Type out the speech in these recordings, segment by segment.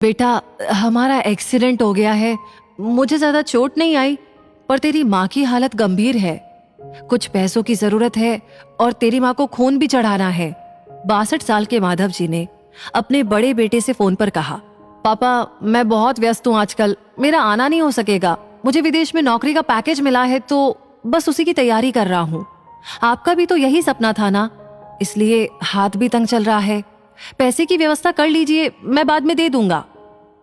बेटा, हमारा एक्सीडेंट हो गया है। मुझे ज्यादा चोट नहीं आई, पर तेरी माँ की हालत गंभीर है। कुछ पैसों की जरूरत है और तेरी माँ को खून भी चढ़ाना है। 62 साल के माधव जी ने अपने बड़े बेटे से फोन पर कहा, पापा, मैं बहुत व्यस्त हूँ आजकल, मेरा आना नहीं हो सकेगा। मुझे विदेश में नौकरी का पैकेज मिला है, तो बस उसी की तैयारी कर रहा हूँ। आपका भी तो यही सपना था ना, इसलिए हाथ भी तंग चल रहा है। पैसे की व्यवस्था कर लीजिए, मैं बाद में दे दूंगा।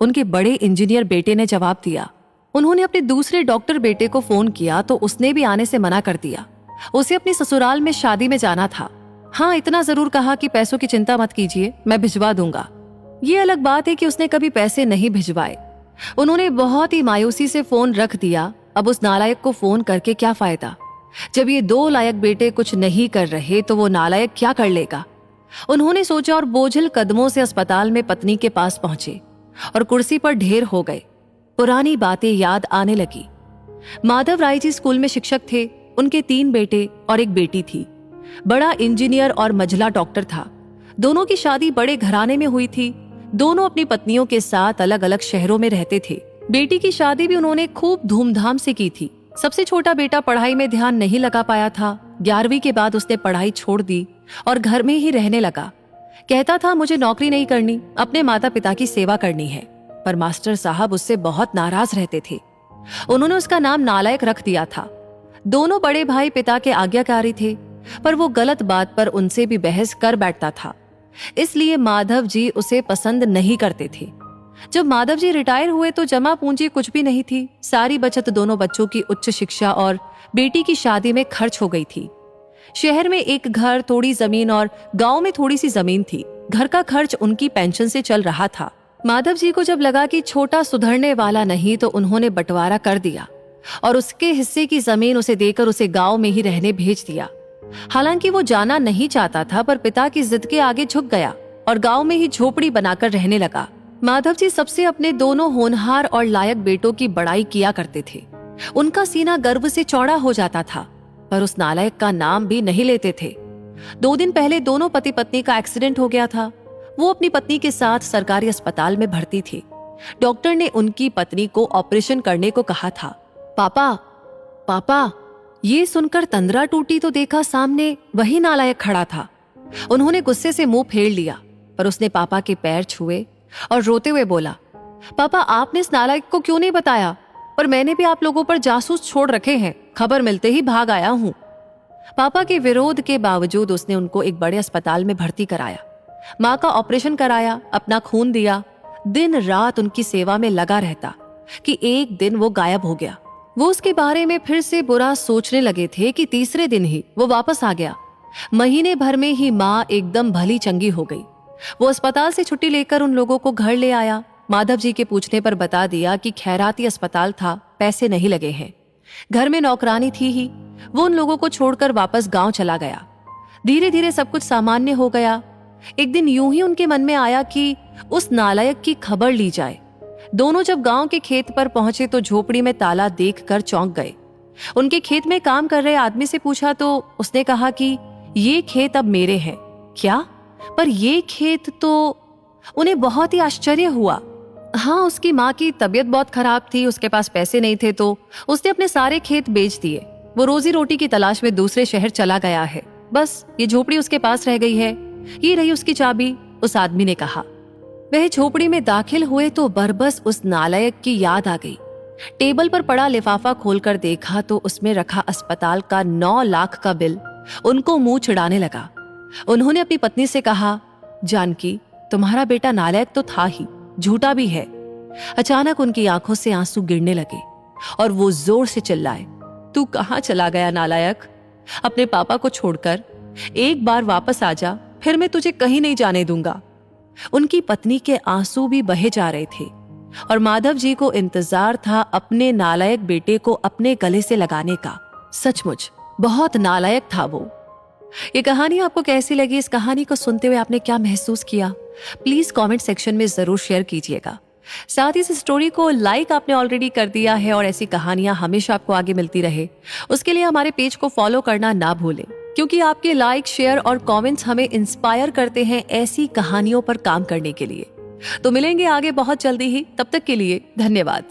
उनके बड़े इंजीनियर बेटे ने जवाब दिया। उन्होंने अपने दूसरे डॉक्टर बेटे को फोन किया तो उसने भी आने से मना कर दिया। उसे अपनी ससुराल में शादी में जाना था। हाँ, इतना जरूर कहा कि पैसों की चिंता मत कीजिए, मैं भिजवा दूंगा। ये अलग बात है कि उसने कभी पैसे नहीं भिजवाए। उन्होंने बहुत ही मायूसी से फोन रख दिया। अब उस नालायक को फोन करके क्या फायदा? जब ये दो लायक बेटे कुछ नहीं कर रहे तो वो नालायक क्या कर लेगा? उन्होंने सोचा और बोझिल कदमों से अस्पताल में पत्नी के पास पहुंचे और कुर्सी पर ढेर हो गए। पुरानी बातें याद आने लगी। माधव राय जी स्कूल में शिक्षक थे। उनके 3 बेटे और एक बेटी थी। बड़ा इंजीनियर और मझला डॉक्टर था। दोनों की शादी बड़े घराने में हुई थी। दोनों अपनी पत्नियों के साथ अलग अलग शहरों में रहते थे। बेटी की शादी भी उन्होंने खूब धूमधाम से की थी। सबसे छोटा बेटा पढ़ाई में ध्यान नहीं लगा पाया था। 11वीं के बाद उसने पढ़ाई छोड़ दी और घर में ही रहने लगा। कहता था, मुझे नौकरी नहीं करनी, अपने माता पिता की सेवा करनी है। पर मास्टर साहब उससे बहुत नाराज रहते थे। उन्होंने उसका नाम नालायक रख दिया था। दोनों बड़े भाई पिता के आज्ञाकारी थे, पर वो गलत बात पर उनसे भी बहस कर बैठता था। इसलिए माधव जी उसे पसंद नहीं करते थे। जब माधव जी रिटायर हुए तो जमा पूंजी कुछ भी नहीं थी। सारी बचत दोनों बच्चों की उच्च शिक्षा और बेटी की शादी में खर्च हो गई थी। शहर में एक घर, थोड़ी जमीन और गांव में थोड़ी सी जमीन थी। घर का खर्च उनकी पेंशन से चल रहा था। माधव जी को जब लगा कि छोटा सुधरने वाला नहीं तो उन्होंने बंटवारा कर दिया और उसके हिस्से की जमीन उसे देकर उसे गांव में ही रहने भेज दिया। हालांकि वो जाना नहीं चाहता था, पर पिता की जिद के आगे झुक गया और गांव में ही झोपड़ी बनाकर रहने लगा। माधव जी सबसे अपने दोनों होनहार और लायक बेटों की बड़ाई किया करते थे। उनका सीना गर्व से चौड़ा हो जाता था, पर उस नालायक का नाम भी नहीं लेते थे। 2 दिन पहले दोनों पति पत्नी का एक्सीडेंट हो गया था। वो अपनी पत्नी के साथ सरकारी अस्पताल में भर्ती थे। डॉक्टर ने उनकी पत्नी को ऑपरेशन करने को कहा था। पापा, पापा, ये सुनकर तंद्रा टूटी तो देखा सामने वही नालायक खड़ा था। उन्होंने गुस्से से मुंह फेर लिया, पर उसने पापा के पैर छुए और रोते हुए बोला, पापा, आपने इस नालायक को क्यों नहीं बताया? पर मैंने भी आप लोगों पर जासूस छोड़ रखे हैं, खबर मिलते ही भाग आया हूं। पापा के विरोध के बावजूद उसने उनको एक बड़े अस्पताल में भर्ती कराया। माँ का ऑपरेशन कराया, अपना खून दिया। दिन रात उनकी सेवा में लगा रहता कि एक दिन वो गायब हो गया। वो उसके बारे में फिर से बुरा सोचने लगे थे कि तीसरे दिन ही वो वापस आ गया। महीने भर में ही माँ एकदम भली चंगी हो गई। वो अस्पताल से छुट्टी लेकर उन लोगों को घर ले आया। माधव जी के पूछने पर बता दिया कि खैराती अस्पताल था, पैसे नहीं लगे हैं। घर में नौकरानी थी ही। वो उन लोगों को छोड़कर वापस गांव चला गया। धीरे धीरे सब कुछ सामान्य हो गया। एक दिन यूं ही उनके मन में आया कि उस नालायक की खबर ली जाए। दोनों जब गांव के खेत पर पहुंचे तो झोपड़ी में ताला देखकर चौंक गए। उनके खेत में काम कर रहे आदमी से पूछा तो उसने कहा कि ये खेत अब मेरे हैं। क्या? पर ये खेत तो... उन्हें बहुत ही आश्चर्य हुआ। हाँ, उसकी माँ की तबीयत बहुत खराब थी, उसके पास पैसे नहीं थे तो उसने अपने सारे खेत बेच दिए। वो रोजी रोटी की तलाश में दूसरे शहर चला गया है। बस ये झोपड़ी उसके पास रह गई है। ये रही उसकी चाबी, उस आदमी ने कहा। वह झोपड़ी में दाखिल हुए तो बरबस उस नालायक की याद आ गई। टेबल पर पड़ा लिफाफा खोलकर देखा तो उसमें रखा अस्पताल का 9 लाख का बिल उनको मुंह चिढ़ाने लगा। उन्होंने अपनी पत्नी से कहा, जानकी, तुम्हारा बेटा नालायक तो था ही, झूठा भी है। अचानक उनकी आंखों से आंसू गिरने लगे और वो जोर से चिल्लाए, तू कहां चला गया नालायक? अपने पापा को छोड़कर एक बार वापस आ जा, फिर मैं तुझे कहीं नहीं जाने दूंगा। उनकी पत्नी के आंसू भी बहे जा रहे थे और माधव जी को इंतजार था अपने नालायक बेटे को अपने गले से लगाने का। सचमुच बहुत नालायक था वो। ये कहानी आपको कैसी लगी? इस कहानी को सुनते हुए आपने क्या महसूस किया? प्लीज कमेंट सेक्शन में जरूर शेयर कीजिएगा। साथ ही इस स्टोरी को लाइक आपने ऑलरेडी कर दिया है और ऐसी कहानियां हमेशा आपको आगे मिलती रहे उसके लिए हमारे पेज को फॉलो करना ना भूलें, क्योंकि आपके लाइक, शेयर और कमेंट्स हमें इंस्पायर करते हैं ऐसी कहानियों पर काम करने के लिए। तो मिलेंगे आगे बहुत जल्दी ही, तब तक के लिए धन्यवाद।